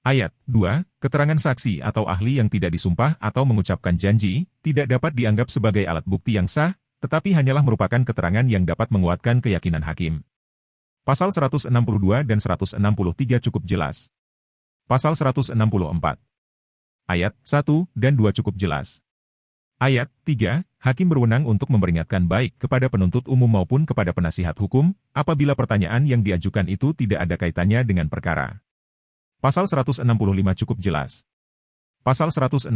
Ayat 2, keterangan saksi atau ahli yang tidak disumpah atau mengucapkan janji, tidak dapat dianggap sebagai alat bukti yang sah, tetapi hanyalah merupakan keterangan yang dapat menguatkan keyakinan hakim. Pasal 162 dan 163 cukup jelas. Pasal 164. Ayat 1 dan 2 cukup jelas. Ayat 3, hakim berwenang untuk memperingatkan baik kepada penuntut umum maupun kepada penasihat hukum, apabila pertanyaan yang diajukan itu tidak ada kaitannya dengan perkara. Pasal 165 cukup jelas. Pasal 166.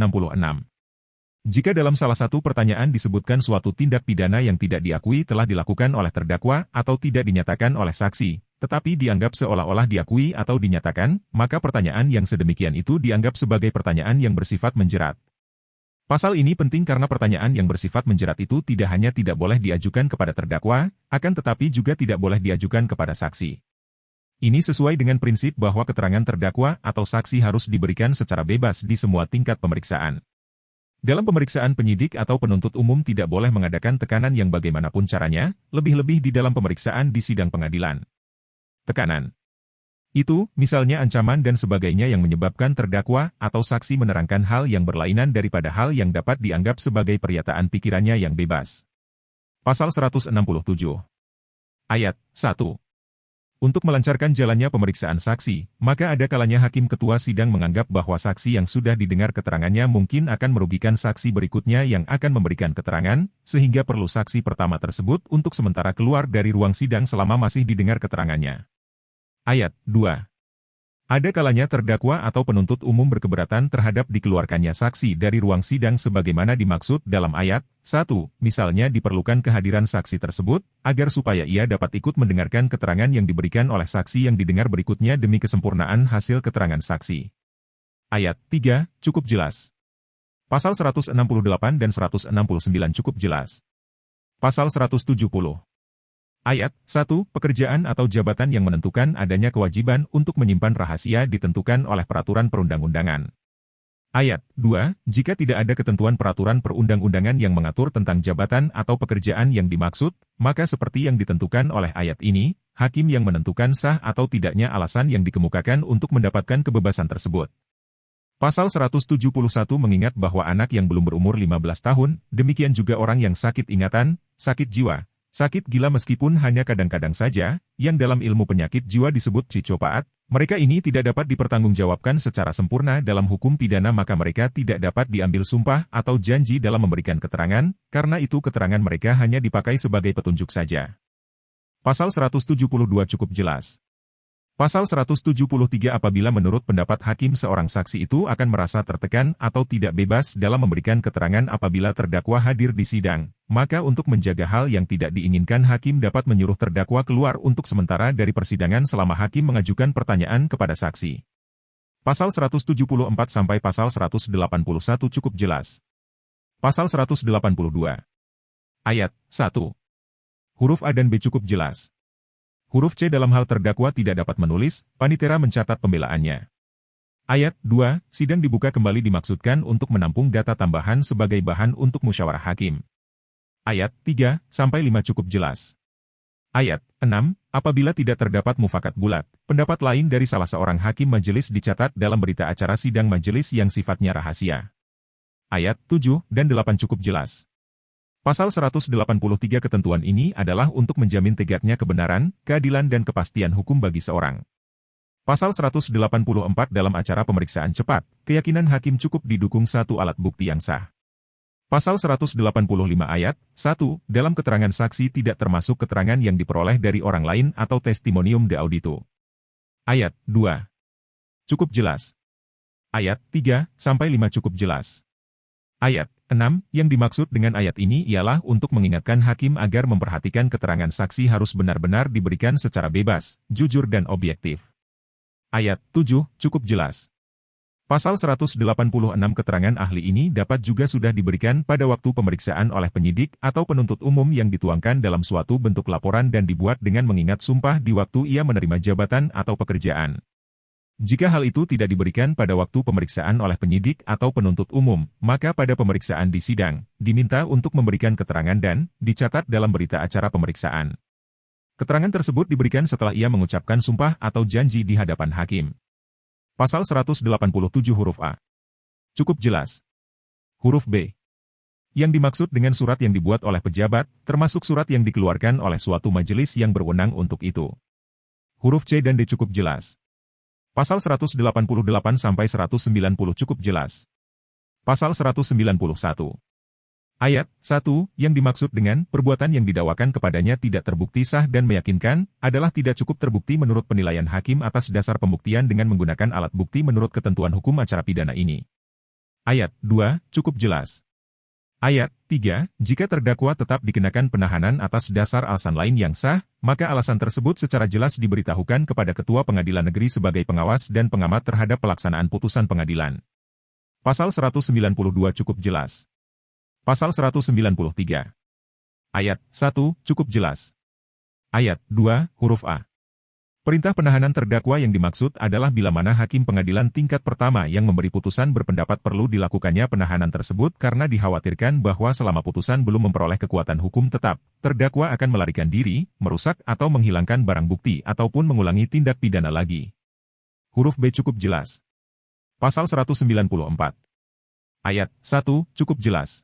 Jika dalam salah satu pertanyaan disebutkan suatu tindak pidana yang tidak diakui telah dilakukan oleh terdakwa atau tidak dinyatakan oleh saksi, tetapi dianggap seolah-olah diakui atau dinyatakan, maka pertanyaan yang sedemikian itu dianggap sebagai pertanyaan yang bersifat menjerat. Pasal ini penting karena pertanyaan yang bersifat menjerat itu tidak hanya tidak boleh diajukan kepada terdakwa, akan tetapi juga tidak boleh diajukan kepada saksi. Ini sesuai dengan prinsip bahwa keterangan terdakwa atau saksi harus diberikan secara bebas di semua tingkat pemeriksaan. Dalam pemeriksaan penyidik atau penuntut umum tidak boleh mengadakan tekanan yang bagaimanapun caranya, lebih-lebih di dalam pemeriksaan di sidang pengadilan. Tekanan itu, misalnya ancaman dan sebagainya yang menyebabkan terdakwa atau saksi menerangkan hal yang berlainan daripada hal yang dapat dianggap sebagai pernyataan pikirannya yang bebas. Pasal 167. Ayat 1. Untuk melancarkan jalannya pemeriksaan saksi, maka ada kalanya hakim ketua sidang menganggap bahwa saksi yang sudah didengar keterangannya mungkin akan merugikan saksi berikutnya yang akan memberikan keterangan, sehingga perlu saksi pertama tersebut untuk sementara keluar dari ruang sidang selama masih didengar keterangannya. Ayat 2. Ada kalanya terdakwa atau penuntut umum berkeberatan terhadap dikeluarkannya saksi dari ruang sidang sebagaimana dimaksud dalam ayat 1, misalnya diperlukan kehadiran saksi tersebut, agar supaya ia dapat ikut mendengarkan keterangan yang diberikan oleh saksi yang didengar berikutnya demi kesempurnaan hasil keterangan saksi. Ayat 3, cukup jelas. Pasal 168 dan 169 cukup jelas. Pasal 170. Ayat 1, pekerjaan atau jabatan yang menentukan adanya kewajiban untuk menyimpan rahasia ditentukan oleh peraturan perundang-undangan. Ayat 2, jika tidak ada ketentuan peraturan perundang-undangan yang mengatur tentang jabatan atau pekerjaan yang dimaksud, maka seperti yang ditentukan oleh ayat ini, hakim yang menentukan sah atau tidaknya alasan yang dikemukakan untuk mendapatkan kebebasan tersebut. Pasal 171 mengingat bahwa anak yang belum berumur 15 tahun, demikian juga orang yang sakit ingatan, sakit jiwa, sakit gila meskipun hanya kadang-kadang saja, yang dalam ilmu penyakit jiwa disebut psikopat, mereka ini tidak dapat dipertanggungjawabkan secara sempurna dalam hukum pidana maka mereka tidak dapat diambil sumpah atau janji dalam memberikan keterangan, karena itu keterangan mereka hanya dipakai sebagai petunjuk saja. Pasal 172 cukup jelas. Pasal 173 apabila menurut pendapat hakim seorang saksi itu akan merasa tertekan atau tidak bebas dalam memberikan keterangan apabila terdakwa hadir di sidang, maka untuk menjaga hal yang tidak diinginkan hakim dapat menyuruh terdakwa keluar untuk sementara dari persidangan selama hakim mengajukan pertanyaan kepada saksi. Pasal 174 sampai pasal 181 cukup jelas. Pasal 182. Ayat 1. Huruf A dan B cukup jelas. Huruf C dalam hal terdakwa tidak dapat menulis, panitera mencatat pembelaannya. Ayat 2. Sidang dibuka kembali dimaksudkan untuk menampung data tambahan sebagai bahan untuk musyawarah hakim. Ayat 3 sampai 5 cukup jelas. Ayat 6. Apabila tidak terdapat mufakat bulat, pendapat lain dari salah seorang hakim majelis dicatat dalam berita acara sidang majelis yang sifatnya rahasia. Ayat 7 dan 8 cukup jelas. Pasal 183 ketentuan ini adalah untuk menjamin tegaknya kebenaran, keadilan dan kepastian hukum bagi seorang. Pasal 184 dalam acara pemeriksaan cepat, keyakinan hakim cukup didukung satu alat bukti yang sah. Pasal 185 ayat 1, dalam keterangan saksi tidak termasuk keterangan yang diperoleh dari orang lain atau testimonium de audito. Ayat 2. Cukup jelas. Ayat 3 sampai 5 cukup jelas. Ayat 6, yang dimaksud dengan ayat ini ialah untuk mengingatkan hakim agar memperhatikan keterangan saksi harus benar-benar diberikan secara bebas, jujur dan objektif. Ayat 7 cukup jelas. Pasal 186 keterangan ahli ini dapat juga sudah diberikan pada waktu pemeriksaan oleh penyidik atau penuntut umum yang dituangkan dalam suatu bentuk laporan dan dibuat dengan mengingat sumpah di waktu ia menerima jabatan atau pekerjaan. Jika hal itu tidak diberikan pada waktu pemeriksaan oleh penyidik atau penuntut umum, maka pada pemeriksaan di sidang, diminta untuk memberikan keterangan dan dicatat dalam berita acara pemeriksaan. Keterangan tersebut diberikan setelah ia mengucapkan sumpah atau janji di hadapan hakim. Pasal 187 huruf A. Cukup jelas. Huruf B. Yang dimaksud dengan surat yang dibuat oleh pejabat, termasuk surat yang dikeluarkan oleh suatu majelis yang berwenang untuk itu. Huruf C dan D cukup jelas. Pasal 188 sampai 190 cukup jelas. Pasal 191. Ayat 1, yang dimaksud dengan perbuatan yang didakwakan kepadanya tidak terbukti sah dan meyakinkan, adalah tidak cukup terbukti menurut penilaian hakim atas dasar pembuktian dengan menggunakan alat bukti menurut ketentuan hukum acara pidana ini. Ayat 2, cukup jelas. Ayat 3, jika terdakwa tetap dikenakan penahanan atas dasar alasan lain yang sah, maka alasan tersebut secara jelas diberitahukan kepada Ketua Pengadilan Negeri sebagai pengawas dan pengamat terhadap pelaksanaan putusan pengadilan. Pasal 192 cukup jelas. Pasal 193. Ayat 1, cukup jelas. Ayat 2, huruf A. Perintah penahanan terdakwa yang dimaksud adalah bila mana hakim pengadilan tingkat pertama yang memberi putusan berpendapat perlu dilakukannya penahanan tersebut karena dikhawatirkan bahwa selama putusan belum memperoleh kekuatan hukum tetap, terdakwa akan melarikan diri, merusak atau menghilangkan barang bukti ataupun mengulangi tindak pidana lagi. Huruf B cukup jelas. Pasal 194. Ayat 1, cukup jelas.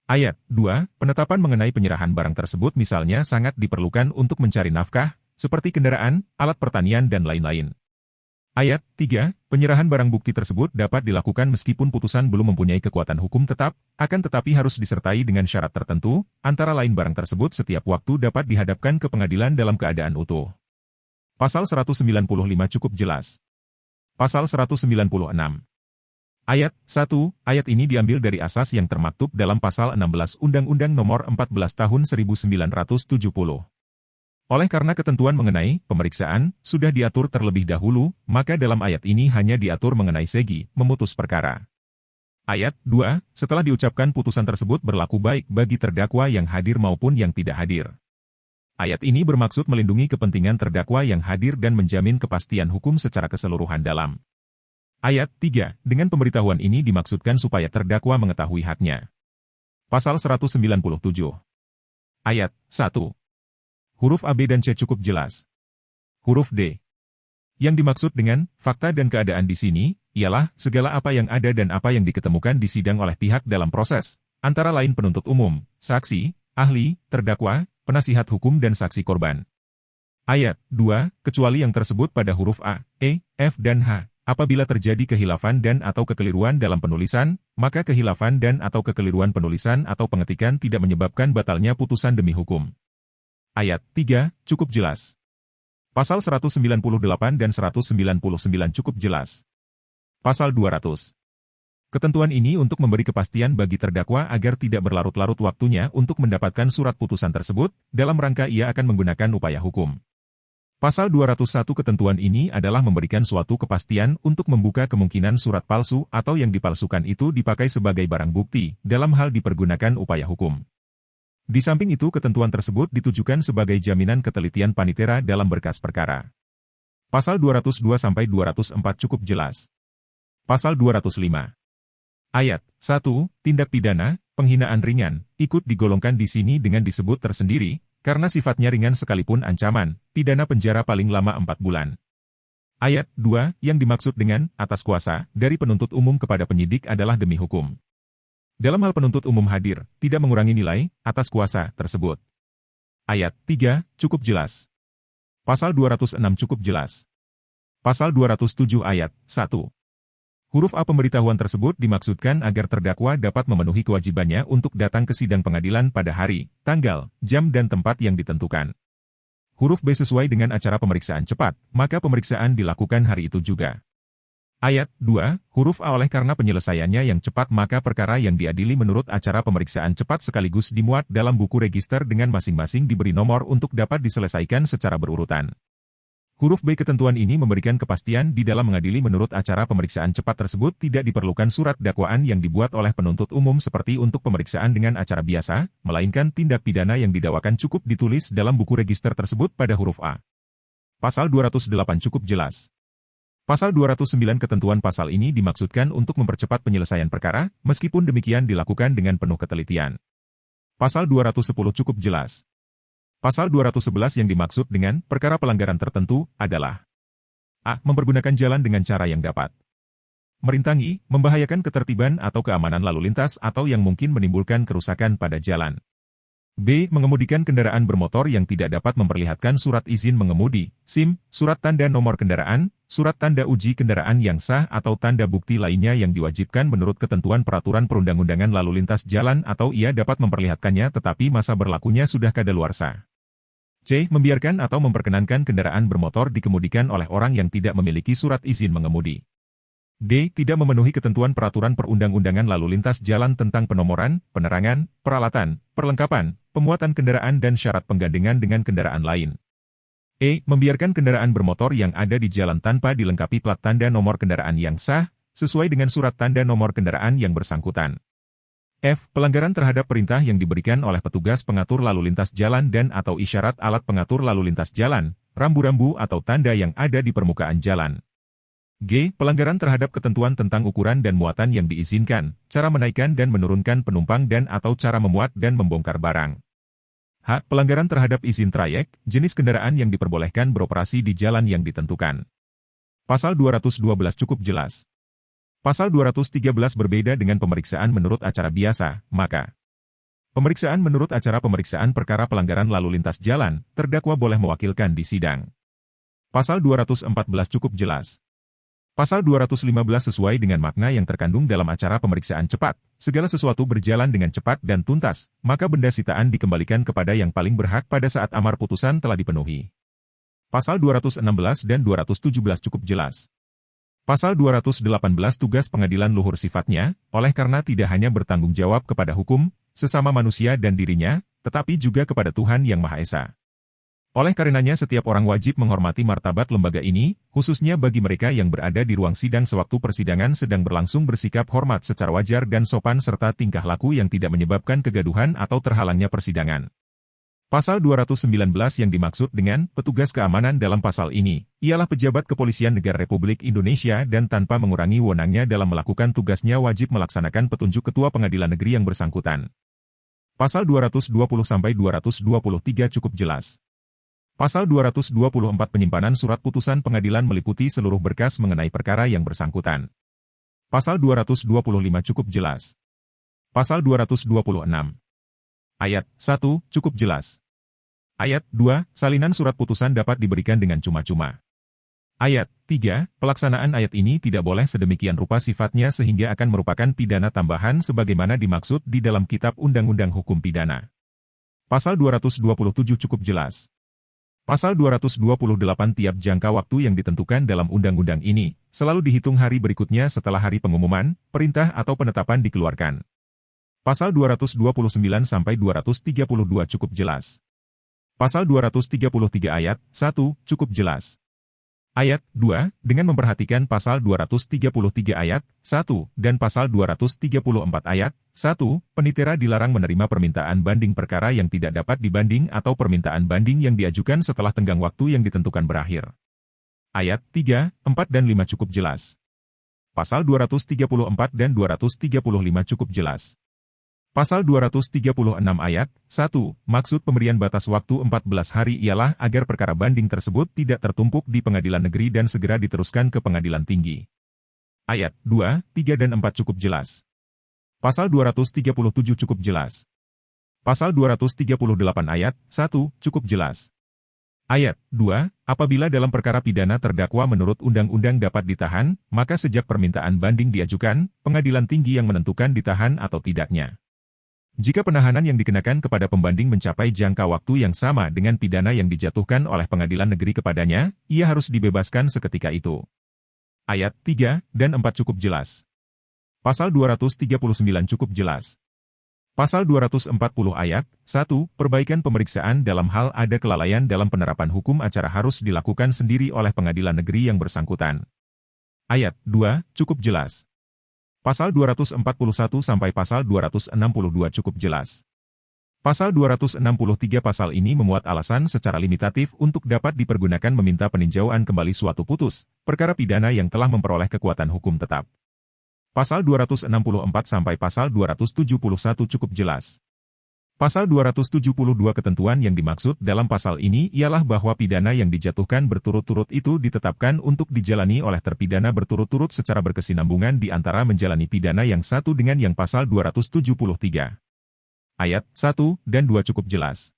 Ayat 2, penetapan mengenai penyerahan barang tersebut misalnya sangat diperlukan untuk mencari nafkah, seperti kendaraan, alat pertanian dan lain-lain. Ayat 3, penyerahan barang bukti tersebut dapat dilakukan meskipun putusan belum mempunyai kekuatan hukum tetap, akan tetapi harus disertai dengan syarat tertentu, antara lain barang tersebut setiap waktu dapat dihadapkan ke pengadilan dalam keadaan utuh. Pasal 195 cukup jelas. Pasal 196. Ayat 1, ayat ini diambil dari asas yang termaktub dalam pasal 16 Undang-Undang Nomor 14 Tahun 1970. Oleh karena ketentuan mengenai pemeriksaan sudah diatur terlebih dahulu, maka dalam ayat ini hanya diatur mengenai segi memutus perkara. Ayat 2, setelah diucapkan putusan tersebut berlaku baik bagi terdakwa yang hadir maupun yang tidak hadir. Ayat ini bermaksud melindungi kepentingan terdakwa yang hadir dan menjamin kepastian hukum secara keseluruhan dalam. Ayat 3, dengan pemberitahuan ini dimaksudkan supaya terdakwa mengetahui haknya. Pasal 197. Ayat 1. Huruf A, B dan C cukup jelas. Huruf D. Yang dimaksud dengan fakta dan keadaan di sini, ialah segala apa yang ada dan apa yang diketemukan di sidang oleh pihak dalam proses, antara lain penuntut umum, saksi, ahli, terdakwa, penasihat hukum dan saksi korban. Ayat 2, kecuali yang tersebut pada huruf A, E, F dan H. Apabila terjadi kehilafan dan atau kekeliruan dalam penulisan, maka kehilafan dan atau kekeliruan penulisan atau pengetikan tidak menyebabkan batalnya putusan demi hukum. Ayat 3, cukup jelas. Pasal 198 dan 199 cukup jelas. Pasal 200. Ketentuan ini untuk memberi kepastian bagi terdakwa agar tidak berlarut-larut waktunya untuk mendapatkan surat putusan tersebut, dalam rangka ia akan menggunakan upaya hukum. Pasal 201 ketentuan ini adalah memberikan suatu kepastian untuk membuka kemungkinan surat palsu atau yang dipalsukan itu dipakai sebagai barang bukti dalam hal dipergunakan upaya hukum. Di samping itu ketentuan tersebut ditujukan sebagai jaminan ketelitian panitera dalam berkas perkara. Pasal 202-204 cukup jelas. Pasal 205. Ayat 1, tindak pidana, penghinaan ringan, ikut digolongkan di sini dengan disebut tersendiri, karena sifatnya ringan sekalipun ancaman, pidana penjara paling lama 4 bulan. Ayat 2, yang dimaksud dengan atas kuasa dari penuntut umum kepada penyidik adalah demi hukum. Dalam hal penuntut umum hadir, tidak mengurangi nilai atas kuasa tersebut. Ayat 3, cukup jelas. Pasal 206 cukup jelas. Pasal 207 ayat 1. Huruf A pemberitahuan tersebut dimaksudkan agar terdakwa dapat memenuhi kewajibannya untuk datang ke sidang pengadilan pada hari, tanggal, jam dan tempat yang ditentukan. Huruf B sesuai dengan acara pemeriksaan cepat, maka pemeriksaan dilakukan hari itu juga. Ayat 2, huruf A oleh karena penyelesaiannya yang cepat maka perkara yang diadili menurut acara pemeriksaan cepat sekaligus dimuat dalam buku register dengan masing-masing diberi nomor untuk dapat diselesaikan secara berurutan. Huruf B ketentuan ini memberikan kepastian di dalam mengadili menurut acara pemeriksaan cepat tersebut tidak diperlukan surat dakwaan yang dibuat oleh penuntut umum seperti untuk pemeriksaan dengan acara biasa, melainkan tindak pidana yang didakwakan cukup ditulis dalam buku register tersebut pada huruf A. Pasal 208 cukup jelas. Pasal 209 ketentuan pasal ini dimaksudkan untuk mempercepat penyelesaian perkara, meskipun demikian dilakukan dengan penuh ketelitian. Pasal 210 cukup jelas. Pasal 211 yang dimaksud dengan perkara pelanggaran tertentu adalah A. Mempergunakan jalan dengan cara yang dapat merintangi, membahayakan ketertiban atau keamanan lalu lintas atau yang mungkin menimbulkan kerusakan pada jalan. B. Mengemudikan kendaraan bermotor yang tidak dapat memperlihatkan surat izin mengemudi, SIM, surat tanda nomor kendaraan, surat tanda uji kendaraan yang sah atau tanda bukti lainnya yang diwajibkan menurut ketentuan peraturan perundang-undangan lalu lintas jalan atau ia dapat memperlihatkannya tetapi masa berlakunya sudah kadaluarsa. C. Membiarkan atau memperkenankan kendaraan bermotor dikemudikan oleh orang yang tidak memiliki surat izin mengemudi. D. Tidak memenuhi ketentuan peraturan perundang-undangan lalu lintas jalan tentang penomoran, penerangan, peralatan, perlengkapan, pemuatan kendaraan dan syarat penggandengan dengan kendaraan lain. E. Membiarkan kendaraan bermotor yang ada di jalan tanpa dilengkapi plat tanda nomor kendaraan yang sah, sesuai dengan surat tanda nomor kendaraan yang bersangkutan. F. Pelanggaran terhadap perintah yang diberikan oleh petugas pengatur lalu lintas jalan dan atau isyarat alat pengatur lalu lintas jalan, rambu-rambu atau tanda yang ada di permukaan jalan. G. Pelanggaran terhadap ketentuan tentang ukuran dan muatan yang diizinkan, cara menaikkan dan menurunkan penumpang dan atau cara memuat dan membongkar barang. H. Pelanggaran terhadap izin trayek, jenis kendaraan yang diperbolehkan beroperasi di jalan yang ditentukan. Pasal 212 cukup jelas. Pasal 213 berbeda dengan pemeriksaan menurut acara biasa, maka pemeriksaan menurut acara pemeriksaan perkara pelanggaran lalu lintas jalan, terdakwa boleh mewakilkan di sidang. Pasal 214 cukup jelas. Pasal 215 sesuai dengan makna yang terkandung dalam acara pemeriksaan cepat, segala sesuatu berjalan dengan cepat dan tuntas, maka benda sitaan dikembalikan kepada yang paling berhak pada saat amar putusan telah dipenuhi. Pasal 216 dan 217 cukup jelas. Pasal 218 tugas pengadilan luhur sifatnya, oleh karena tidak hanya bertanggung jawab kepada hukum, sesama manusia dan dirinya, tetapi juga kepada Tuhan Yang Maha Esa. Oleh karenanya setiap orang wajib menghormati martabat lembaga ini, khususnya bagi mereka yang berada di ruang sidang sewaktu persidangan sedang berlangsung bersikap hormat secara wajar dan sopan serta tingkah laku yang tidak menyebabkan kegaduhan atau terhalangnya persidangan. Pasal 219 yang dimaksud dengan petugas keamanan dalam pasal ini, ialah pejabat kepolisian negara Republik Indonesia dan tanpa mengurangi wewenangnya dalam melakukan tugasnya wajib melaksanakan petunjuk Ketua Pengadilan Negeri yang bersangkutan. Pasal 220-223 cukup jelas. Pasal 224 penyimpanan surat putusan pengadilan meliputi seluruh berkas mengenai perkara yang bersangkutan. Pasal 225 cukup jelas. Pasal 226. Ayat 1 cukup jelas. Ayat 2, salinan surat putusan dapat diberikan dengan cuma-cuma. Ayat 3, pelaksanaan ayat ini tidak boleh sedemikian rupa sifatnya sehingga akan merupakan pidana tambahan sebagaimana dimaksud di dalam Kitab Undang-Undang Hukum Pidana. Pasal 227 cukup jelas. Pasal 228 tiap jangka waktu yang ditentukan dalam undang-undang ini, selalu dihitung hari berikutnya setelah hari pengumuman, perintah atau penetapan dikeluarkan. Pasal 229-232 cukup jelas. Pasal 233 ayat 1 cukup jelas. Ayat 2, dengan memperhatikan pasal 233 ayat 1 dan pasal 234 ayat 1, penitera dilarang menerima permintaan banding perkara yang tidak dapat dibanding atau permintaan banding yang diajukan setelah tenggang waktu yang ditentukan berakhir. Ayat 3, 4 dan 5 cukup jelas. Pasal 234 dan 235 cukup jelas. Pasal 236 ayat 1, maksud pemberian batas waktu 14 hari ialah agar perkara banding tersebut tidak tertumpuk di pengadilan negeri dan segera diteruskan ke pengadilan tinggi. Ayat 2, 3 dan 4 cukup jelas. Pasal 237 cukup jelas. Pasal 238 ayat 1 cukup jelas. Ayat 2, apabila dalam perkara pidana terdakwa menurut undang-undang dapat ditahan, maka sejak permintaan banding diajukan, pengadilan tinggi yang menentukan ditahan atau tidaknya. Jika penahanan yang dikenakan kepada pembanding mencapai jangka waktu yang sama dengan pidana yang dijatuhkan oleh pengadilan negeri kepadanya, ia harus dibebaskan seketika itu. Ayat 3 dan 4 cukup jelas. Pasal 239 cukup jelas. Pasal 240 ayat 1, perbaikan pemeriksaan dalam hal ada kelalaian dalam penerapan hukum acara harus dilakukan sendiri oleh pengadilan negeri yang bersangkutan. Ayat 2 cukup jelas. Pasal 241 sampai pasal 262 cukup jelas. Pasal 263 pasal ini memuat alasan secara limitatif untuk dapat dipergunakan meminta peninjauan kembali suatu putus, perkara pidana yang telah memperoleh kekuatan hukum tetap. Pasal 264 sampai pasal 271 cukup jelas. Pasal 272 ketentuan yang dimaksud dalam pasal ini ialah bahwa pidana yang dijatuhkan berturut-turut itu ditetapkan untuk dijalani oleh terpidana berturut-turut secara berkesinambungan di antara menjalani pidana yang satu dengan yang pasal 273. Ayat 1 dan 2 cukup jelas.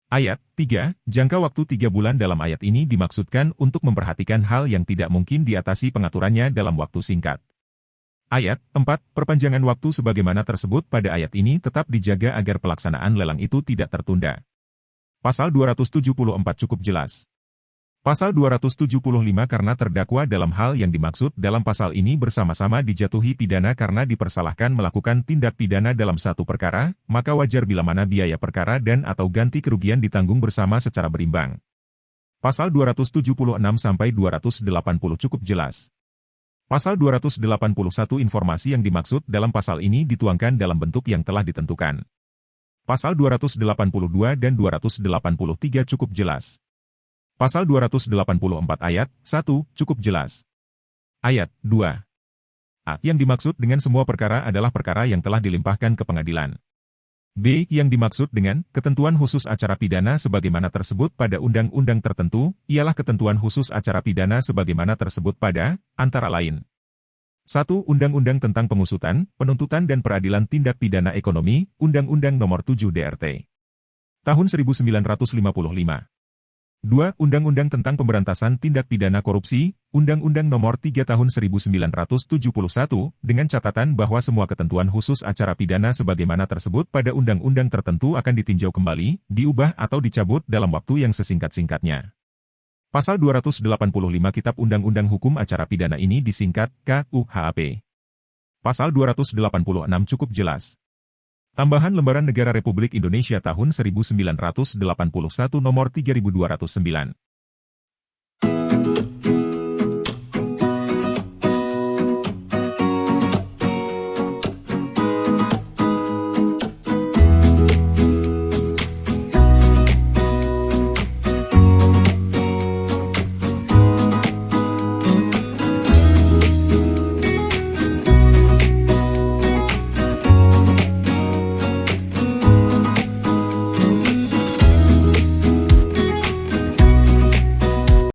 Ayat 3, jangka waktu 3 bulan dalam ayat ini dimaksudkan untuk memperhatikan hal yang tidak mungkin diatasi pengaturannya dalam waktu singkat. Ayat 4, perpanjangan waktu sebagaimana tersebut pada ayat ini tetap dijaga agar pelaksanaan lelang itu tidak tertunda. Pasal 274 cukup jelas. Pasal 275 karena terdakwa dalam hal yang dimaksud dalam pasal ini bersama-sama dijatuhi pidana karena dipersalahkan melakukan tindak pidana dalam satu perkara, maka wajar bila mana biaya perkara dan atau ganti kerugian ditanggung bersama secara berimbang. Pasal 276 sampai 280 cukup jelas. Pasal 281 informasi yang dimaksud dalam pasal ini dituangkan dalam bentuk yang telah ditentukan. Pasal 282 dan 283 cukup jelas. Pasal 284 ayat 1 cukup jelas. Ayat 2. A. Yang dimaksud dengan semua perkara adalah perkara yang telah dilimpahkan ke pengadilan. B. Yang dimaksud dengan ketentuan khusus acara pidana sebagaimana tersebut pada undang-undang tertentu, ialah ketentuan khusus acara pidana sebagaimana tersebut pada, antara lain. 1. Undang-Undang tentang Pengusutan, Penuntutan dan Peradilan Tindak Pidana Ekonomi, Undang-Undang Nomor 7 DRT. Tahun 1955. 2. Undang-Undang tentang Pemberantasan Tindak Pidana Korupsi, Undang-Undang Nomor 3 Tahun 1971, dengan catatan bahwa semua ketentuan khusus acara pidana sebagaimana tersebut pada undang-undang tertentu akan ditinjau kembali, diubah atau dicabut dalam waktu yang sesingkat-singkatnya. Pasal 285 Kitab Undang-Undang Hukum Acara Pidana ini disingkat KUHP. Pasal 286 cukup jelas. Tambahan Lembaran Negara Republik Indonesia tahun 1981 nomor 3209.